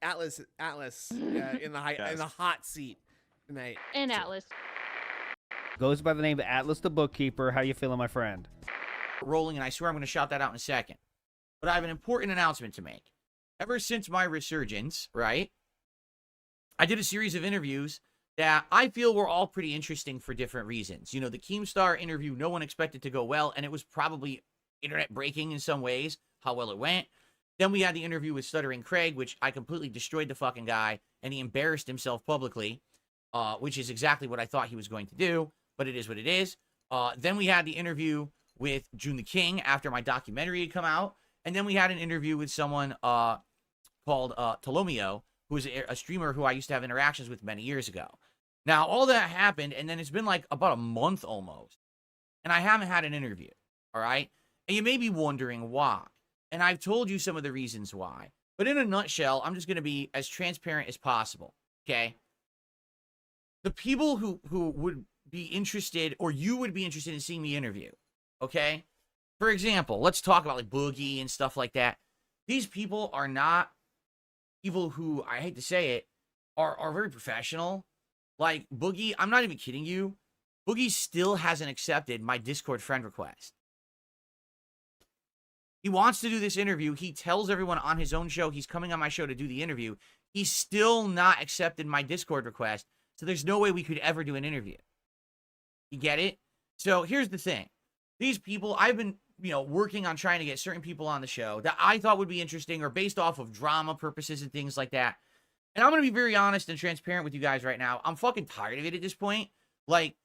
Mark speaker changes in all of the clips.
Speaker 1: Atlas in the hot seat tonight.
Speaker 2: And Atlas.
Speaker 3: Goes by the name of Atlas the Bookkeeper. How you feeling, my friend?
Speaker 4: Rolling, and I swear I'm going to shout that out in a second. But I have an important announcement to make. Ever since my resurgence, right, I did a series of interviews that I feel were all pretty interesting for different reasons. You know, the Keemstar interview, no one expected to go well, and it was probably internet breaking in some ways, how well it went. Then we had the interview with Stuttering Craig, which I completely destroyed the fucking guy, and he embarrassed himself publicly, which is exactly what I thought he was going to do, but it is what it is. Then we had the interview with June the King after my documentary had come out, and then we had an interview with someone called Tolomeo, who is a streamer who I used to have interactions with many years ago. Now, all that happened, and then it's been like about a month almost, and I haven't had an interview, all right? And you may be wondering why. And I've told you some of the reasons why. But in a nutshell, I'm just going to be as transparent as possible, okay? The people who would be interested, or you would be interested in seeing me interview, okay? For example, let's talk about like Boogie and stuff like that. These people are not people who, I hate to say it, are very professional. Like Boogie, I'm not even kidding you. Boogie still hasn't accepted my Discord friend request. He wants to do this interview. He tells everyone on his own show he's coming on my show to do the interview. He's still not accepted my Discord request, so there's no way we could ever do an interview. You get it? So here's the thing. These people, I've been, working on trying to get certain people on the show that I thought would be interesting or based off of drama purposes and things like that. And I'm going to be very honest and transparent with you guys right now. I'm fucking tired of it at this point. Like,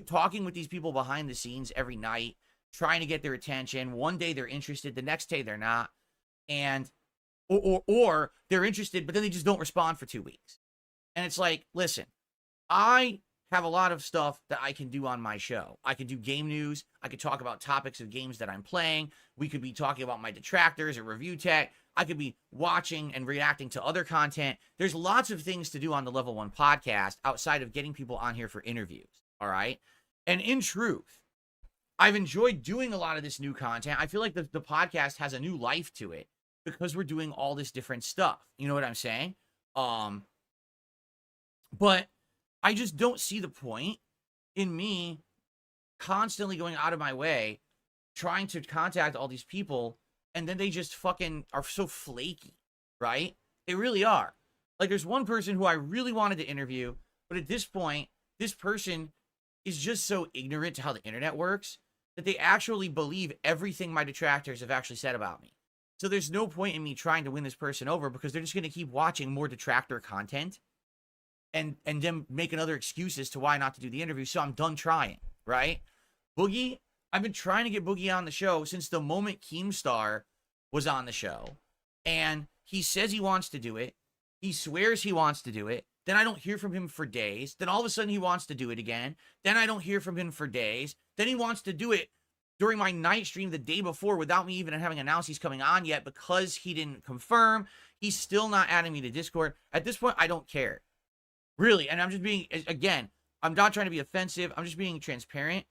Speaker 4: talking with these people behind the scenes every night, trying to get their attention. One day they're interested, the next day they're not. And, or they're interested, but then they just don't respond for 2 weeks. And it's like, listen, I have a lot of stuff that I can do on my show. I can do game news. I could talk about topics of games that I'm playing. We could be talking about my detractors or review tech. I could be watching and reacting to other content. There's lots of things to do on the Level 1 podcast outside of getting people on here for interviews. All right. And in truth, I've enjoyed doing a lot of this new content. I feel like the podcast has a new life to it because we're doing all this different stuff. You know what I'm saying? But I just don't see the point in me constantly going out of my way, trying to contact all these people, and then they just fucking are so flaky, right? They really are. Like, there's one person who I really wanted to interview, but at this point, this person is just so ignorant to how the internet works that they actually believe everything my detractors have actually said about me. So there's no point in me trying to win this person over because they're just going to keep watching more detractor content and then making other excuses to why not to do the interview. So I'm done trying, right? Boogie, I've been trying to get Boogie on the show since the moment Keemstar was on the show. And he says he wants to do it. He swears he wants to do it. Then I don't hear from him for days. Then all of a sudden he wants to do it again. Then I don't hear from him for days. Then he wants to do it during my night stream the day before without me even having announced he's coming on yet because he didn't confirm. He's still not adding me to Discord. At this point, I don't care. Really. And I'm just being, again, I'm not trying to be offensive. I'm just being transparent.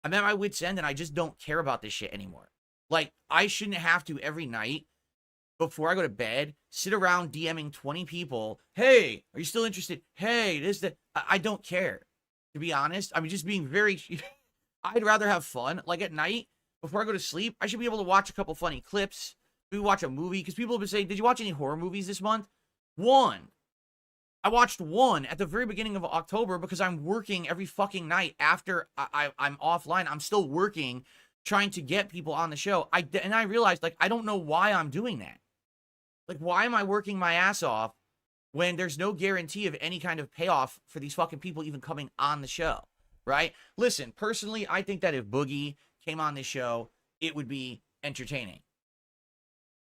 Speaker 4: I'm at my wit's end and I just don't care about this shit anymore. Like, I shouldn't have to every night before I go to bed, sit around DMing 20 people. Hey, are you still interested? Hey, this, that. I don't care. To be honest, I'm just being very, I'd rather have fun. Like at night, before I go to sleep, I should be able to watch a couple funny clips. Maybe watch a movie. Because people have been saying, did you watch any horror movies this month? One. I watched one at the very beginning of October because I'm working every fucking night after I'm offline. I'm still working, trying to get people on the show. And I realized, like, I don't know why I'm doing that. Like, why am I working my ass off when there's no guarantee of any kind of payoff for these fucking people even coming on the show, right? Listen, personally, I think that if Boogie came on this show, it would be entertaining.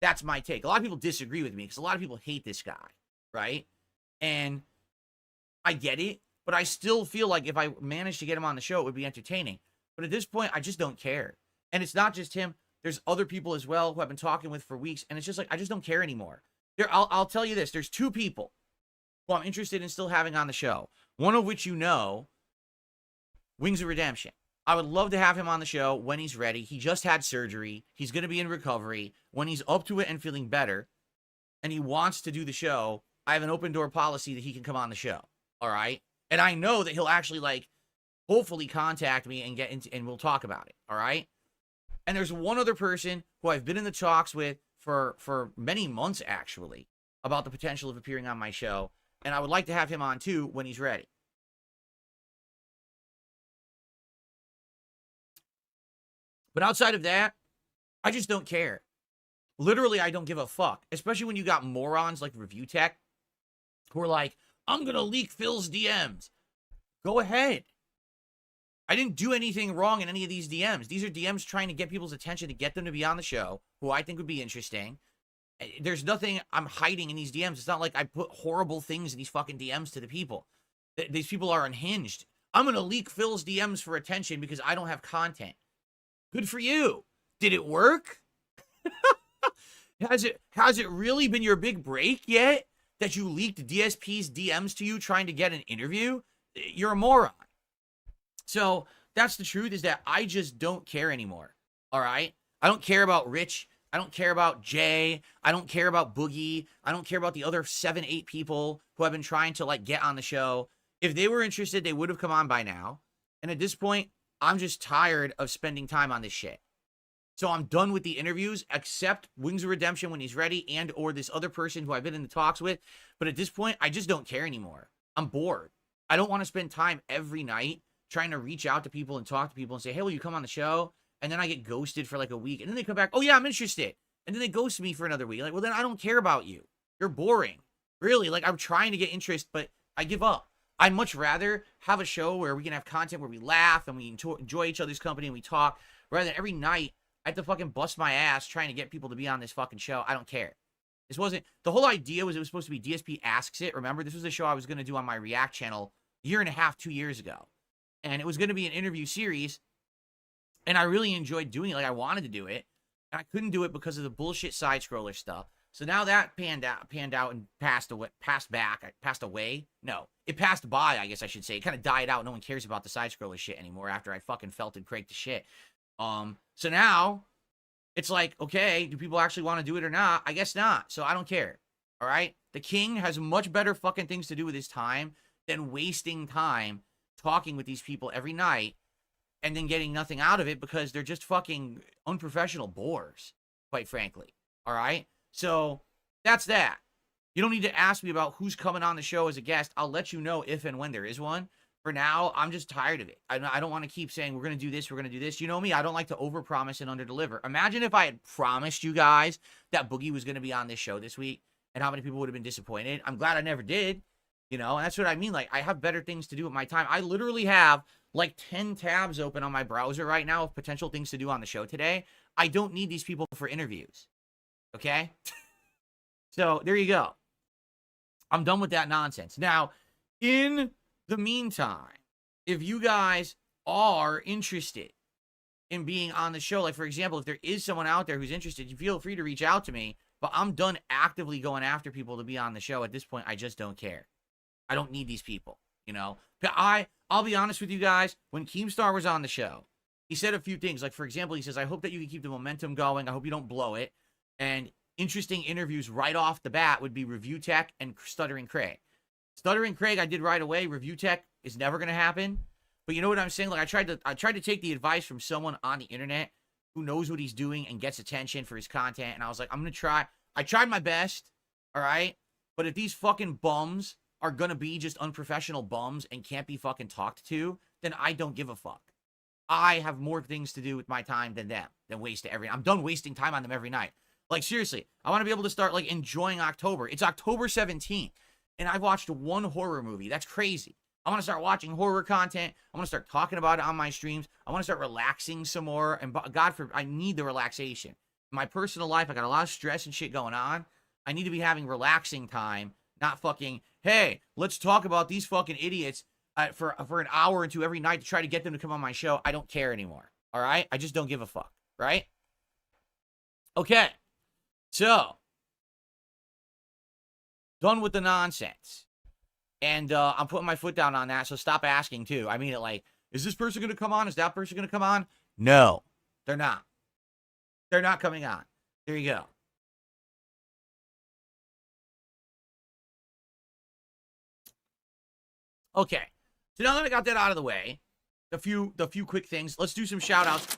Speaker 4: That's my take. A lot of people disagree with me because a lot of people hate this guy, right? And I get it, but I still feel like if I managed to get him on the show, it would be entertaining. But at this point, I just don't care. And it's not just him. There's other people as well who I've been talking with for weeks, and it's just like, I just don't care anymore. I'll tell you this. There's two people who I'm interested in still having on the show, one of which you know, Wings of Redemption. I would love to have him on the show when he's ready. He just had surgery. He's going to be in recovery. When he's up to it and feeling better, and he wants to do the show, I have an open door policy that he can come on the show. All right. And I know that he'll actually like hopefully contact me and get into, and we'll talk about it. All right. And there's one other person who I've been in the talks with for many months actually about the potential of appearing on my show. And I would like to have him on too when he's ready. But outside of that, I just don't care. Literally, I don't give a fuck. Especially when you got morons like Review Tech who are like, I'm going to leak Phil's DMs. Go ahead. I didn't do anything wrong in any of these DMs. These are DMs trying to get people's attention to get them to be on the show, who I think would be interesting. There's nothing I'm hiding in these DMs. It's not like I put horrible things in these fucking DMs to the people. These people are unhinged. I'm going to leak Phil's DMs for attention because I don't have content. Good for you. Did it work? Has it really been your big break yet that you leaked DSP's DMs to you trying to get an interview? You're a moron. So that's the truth, is that I just don't care anymore. All right? I don't care about Rich. I don't care about Jay. I don't care about Boogie. I don't care about the other 7, 8 people who have been trying to like get on the show. If they were interested, they would have come on by now. And at this point, I'm just tired of spending time on this shit. So I'm done with the interviews, except Wings of Redemption when he's ready, and or this other person who I've been in the talks with. But at this point, I just don't care anymore. I'm bored. I don't want to spend time every night trying to reach out to people and talk to people and say, hey, will you come on the show? And then I get ghosted for like a week. And then they come back, oh yeah, I'm interested. And then they ghost me for another week. Like, well, then I don't care about you. You're boring. Really, like I'm trying to get interest, but I give up. I'd much rather have a show where we can have content where we laugh and we enjoy each other's company and we talk, rather than every night I have to fucking bust my ass trying to get people to be on this fucking show. I don't care. This wasn't, the whole idea was it was supposed to be DSP Asks It. Remember, this was a show I was going to do on my React channel 1.5 years, 2 years ago. And it was going to be an interview series. And I really enjoyed doing it. Like, I wanted to do it. And I couldn't do it because of the bullshit side scroller stuff. So now that panned out and passed away. No, it passed by, I guess I should say. It kind of died out. No one cares about the side scroller shit anymore after I fucking felted Craig to shit. So now it's like, okay, do people actually want to do it or not? I guess not. So I don't care. All right. The king has much better fucking things to do with his time than wasting time talking with these people every night and then getting nothing out of it because they're just fucking unprofessional bores, quite frankly. All right. So that's that. You don't need to ask me about who's coming on the show as a guest. I'll let you know if and when there is one. For now, I'm just tired of it. I don't want to keep saying, we're going to do this, we're going to do this. You know me, I don't like to overpromise and underdeliver. Imagine if I had promised you guys that Boogie was going to be on this show this week and how many people would have been disappointed. I'm glad I never did. You know, and that's what I mean. Like, I have better things to do with my time. I literally have like 10 tabs open on my browser right now of potential things to do on the show today. I don't need these people for interviews. Okay? So, there you go. I'm done with that nonsense. Now, in the meantime, if you guys are interested in being on the show, like, for example, if there is someone out there who's interested, you feel free to reach out to me. But I'm done actively going after people to be on the show. At this point, I just don't care. I don't need these people, you know? But I'll be honest with you guys. When Keemstar was on the show, he said a few things. Like, for example, he says, I hope that you can keep the momentum going. I hope you don't blow it. And interesting interviews right off the bat would be Review Tech and Stuttering Craig. Stuttering Craig, I did right away. Review Tech is never going to happen. But you know what I'm saying? Like, I tried to take the advice from someone on the internet who knows what he's doing and gets attention for his content. And I was like, I'm going to try. I tried my best. All right. But if these fucking bums are going to be just unprofessional bums and can't be fucking talked to, then I don't give a fuck. I have more things to do with my time than them, than waste it I'm done wasting time on them every night. Like, seriously, I want to be able to start, like, enjoying October. It's October 17th, and I've watched one horror movie. That's crazy. I want to start watching horror content. I want to start talking about it on my streams. I want to start relaxing some more, and God forbid, I need the relaxation. In my personal life, I got a lot of stress and shit going on. I need to be having relaxing time, not fucking, hey, let's talk about these fucking idiots for an hour or two every night to try to get them to come on my show. I don't care anymore. All right? I just don't give a fuck. Right? Okay. So, done with the nonsense. And I'm putting my foot down on that, so stop asking, too. I mean it like, is this person going to come on? Is that person going to come on? No, they're not. They're not coming on. There you go. Okay. So now that I got that out of the way, the few quick things, let's do some shout outs.